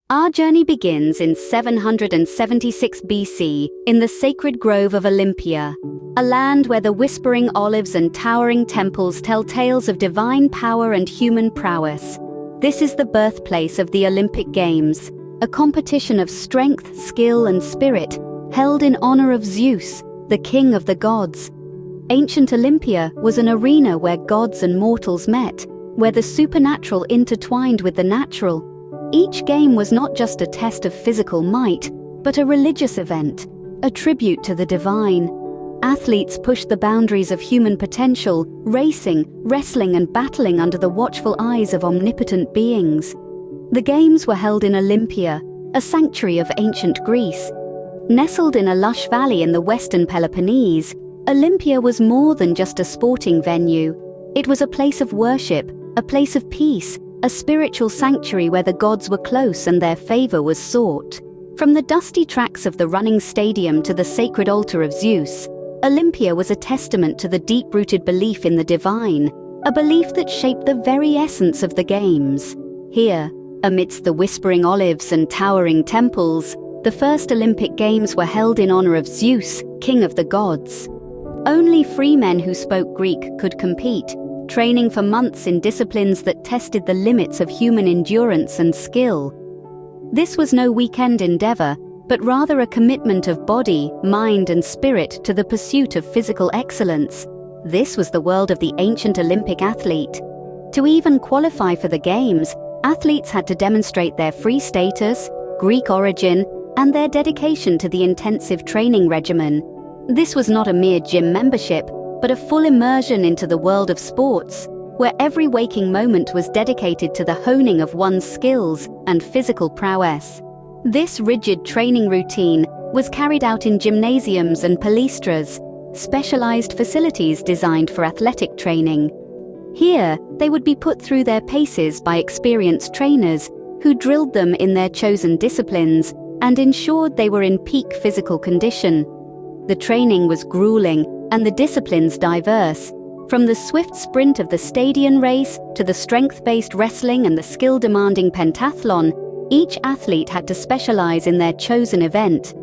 Our journey begins in 776 BC in the sacred grove of Olympia, a land where the whispering olives and towering temples tell tales of divine power and human prowess. This is the birthplace of the Olympic Games, a competition of strength, skill, and spirit, held in honor of Zeus, the king of the gods. Ancient Olympia was an arena where gods and mortals met, where the supernatural intertwined with the natural. Each game was not just a test of physical might, but a religious event, a tribute to the divine. Athletes pushed the boundaries of human potential, racing, wrestling, and battling under the watchful eyes of omnipotent beings. The games were held in Olympia, a sanctuary of ancient Greece. Nestled in a lush valley in the western Peloponnese, Olympia was more than just a sporting venue. It was a place of worship, a place of peace, a spiritual sanctuary where the gods were close and their favor was sought. From the dusty tracks of the running stadium to the sacred altar of Zeus, Olympia was a testament to the deep-rooted belief in the divine, a belief that shaped the very essence of the games. Here, amidst the whispering olives and towering temples, the first Olympic Games were held in honor of Zeus, king of the gods. Only free men who spoke Greek could compete, training for months in disciplines that tested the limits of human endurance and skill. This was no weekend endeavor, but rather a commitment of body, mind, and spirit to the pursuit of physical excellence. This was the world of the ancient Olympic athlete. To even qualify for the Games, athletes had to demonstrate their free status, Greek origin, and their dedication to the intensive training regimen. This was not a mere gym membership, but a full immersion into the world of sports, where every waking moment was dedicated to the honing of one's skills and physical prowess. This rigid training routine was carried out in gymnasiums and palestras, specialized facilities designed for athletic training. Here, they would be put through their paces by experienced trainers who drilled them in their chosen disciplines and ensured they were in peak physical condition. The training was grueling and the disciplines diverse. From the swift sprint of the stadium race to the strength-based wrestling and the skill-demanding pentathlon, each athlete had to specialize in their chosen event.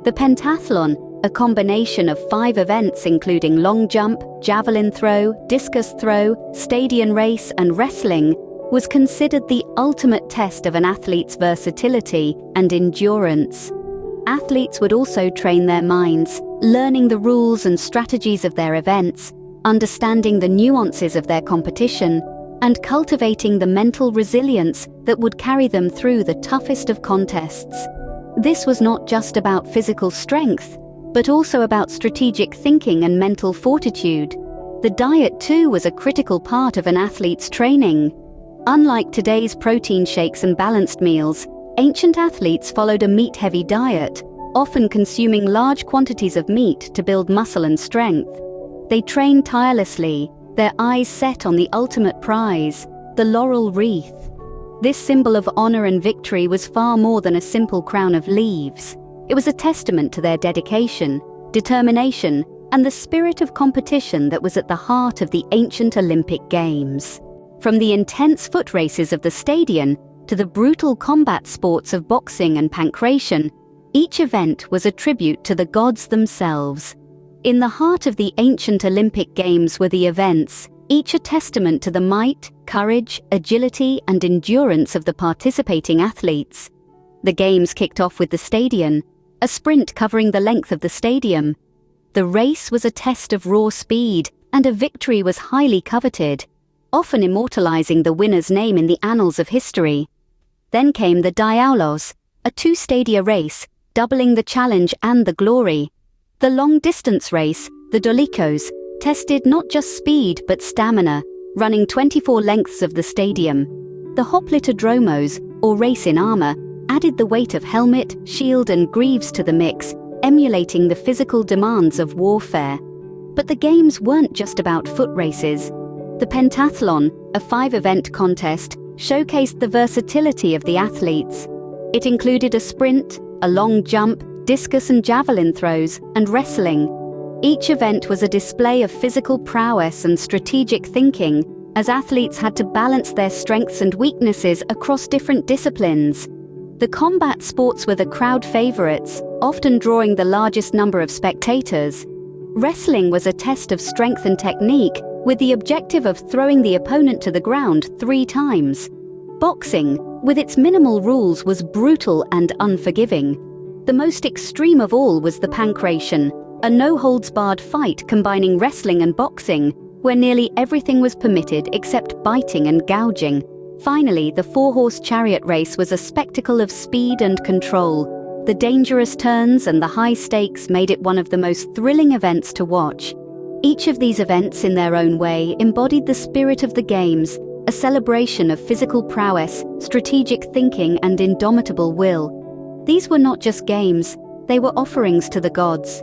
The pentathlon, a combination of 5 events including long jump, javelin throw, discus throw, stadium race, and wrestling, was considered the ultimate test of an athlete's versatility and endurance. Athletes would also train their minds, learning the rules and strategies of their events, understanding the nuances of their competition, and cultivating the mental resilience that would carry them through the toughest of contests. This was not just about physical strength, but also about strategic thinking and mental fortitude. The diet, too, was a critical part of an athlete's training. Unlike today's protein shakes and balanced meals, ancient athletes followed a meat-heavy diet, often consuming large quantities of meat to build muscle and strength. They trained tirelessly, their eyes set on the ultimate prize, the laurel wreath. This symbol of honor and victory was far more than a simple crown of leaves. It was a testament to their dedication, determination, and the spirit of competition that was at the heart of the ancient Olympic Games. From the intense foot races of the stadium to the brutal combat sports of boxing and pankration, each event was a tribute to the gods themselves. In the heart of the ancient Olympic Games were the events, each a testament to the might, courage, agility, and endurance of the participating athletes. The Games kicked off with the stadium, a sprint covering the length of the stadium. The race was a test of raw speed, and a victory was highly coveted, often immortalizing the winner's name in the annals of history. Then came the diaulos, a 2-stadia race, doubling the challenge and the glory. The long-distance race, the dolikos, tested not just speed but stamina, running 24 lengths of the stadium. The hoplitodromos, or race in armor, added the weight of helmet, shield, and greaves to the mix, emulating the physical demands of warfare. But the Games weren't just about foot races. The pentathlon, a 5-event contest, showcased the versatility of the athletes. It included a sprint, a long jump, discus and javelin throws, and wrestling. Each event was a display of physical prowess and strategic thinking, as athletes had to balance their strengths and weaknesses across different disciplines. The combat sports were the crowd favorites, often drawing the largest number of spectators. Wrestling was a test of strength and technique, with the objective of throwing the opponent to the ground 3 times. Boxing, with its minimal rules, was brutal and unforgiving. The most extreme of all was the pancration, a no-holds-barred fight combining wrestling and boxing, where nearly everything was permitted except biting and gouging. Finally, the 4-horse chariot race was a spectacle of speed and control. The dangerous turns and the high stakes made it one of the most thrilling events to watch. Each of these events, in their own way, embodied the spirit of the games, a celebration of physical prowess, strategic thinking, and indomitable will. These were not just games, they were offerings to the gods.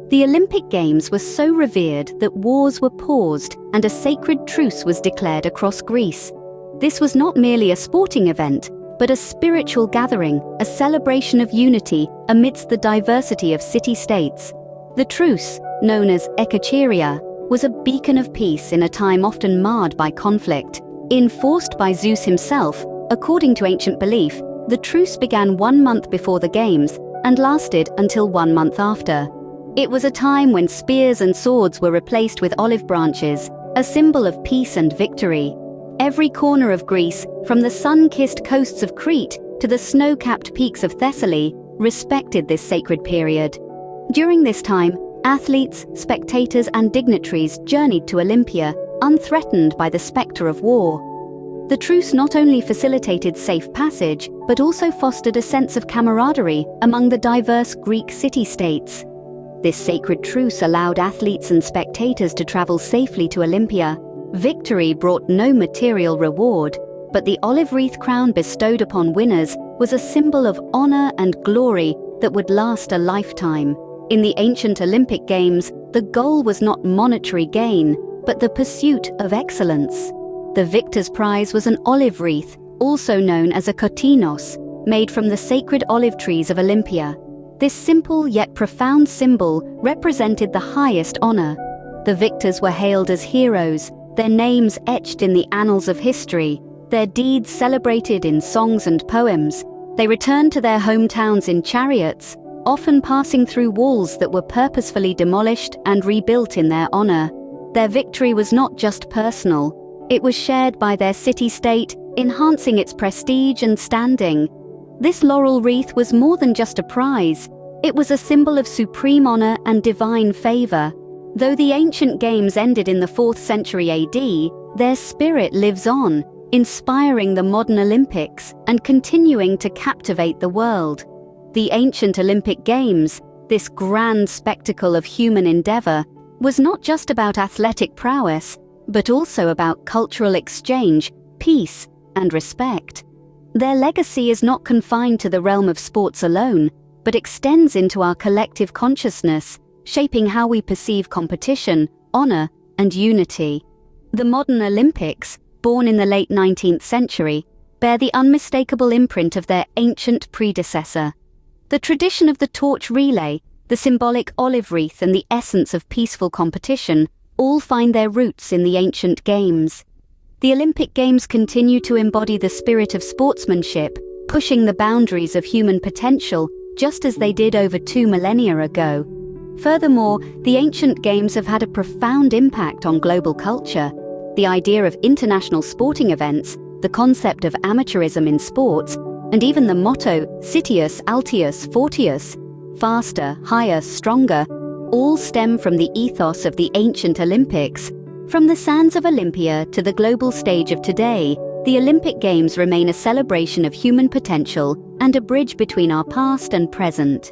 The Olympic Games were so revered that wars were paused and a sacred truce was declared across Greece. This was not merely a sporting event, but a spiritual gathering, a celebration of unity amidst the diversity of city-states. The truce, known as ekacheria, was a beacon of peace in a time often marred by conflict. Enforced by Zeus himself, according to ancient belief, the truce began 1 month before the Games and lasted until 1 month after. It was a time when spears and swords were replaced with olive branches, a symbol of peace and victory. Every corner of Greece, from the sun-kissed coasts of Crete to the snow-capped peaks of Thessaly, respected this sacred period. During this time, athletes, spectators, and dignitaries journeyed to Olympia, unthreatened by the spectre of war. The truce not only facilitated safe passage, but also fostered a sense of camaraderie among the diverse Greek city-states. This sacred truce allowed athletes and spectators to travel safely to Olympia. Victory brought no material reward, but the olive wreath crown bestowed upon winners was a symbol of honor and glory that would last a lifetime. In the ancient Olympic Games, the goal was not monetary gain, but the pursuit of excellence. The victor's prize was an olive wreath, also known as a kotinos, made from the sacred olive trees of Olympia. This simple yet profound symbol represented the highest honor. The victors were hailed as heroes, their names etched in the annals of history, their deeds celebrated in songs and poems. They returned to their hometowns in chariots, often passing through walls that were purposefully demolished and rebuilt in their honor. Their victory was not just personal, it was shared by their city-state, enhancing its prestige and standing. This laurel wreath was more than just a prize, it was a symbol of supreme honor and divine favor. Though the ancient games ended in the 4th century AD, their spirit lives on, inspiring the modern Olympics and continuing to captivate the world. The ancient Olympic Games, this grand spectacle of human endeavor, was not just about athletic prowess, but also about cultural exchange, peace, and respect. Their legacy is not confined to the realm of sports alone, but extends into our collective consciousness, shaping how we perceive competition, honor, and unity. The modern Olympics, born in the late 19th century, bear the unmistakable imprint of their ancient predecessor. The tradition of the torch relay, the symbolic olive wreath, and the essence of peaceful competition all find their roots in the ancient games. The Olympic Games continue to embody the spirit of sportsmanship, pushing the boundaries of human potential just as they did over 2 millennia ago. Furthermore, the ancient games have had a profound impact on global culture. The idea of international sporting events, the concept of amateurism in sports, and even the motto Citius, Altius, Fortius, faster, higher, stronger, all stem from the ethos of the ancient Olympics. From the sands of Olympia to the global stage of today, the Olympic Games remain a celebration of human potential and a bridge between our past and present.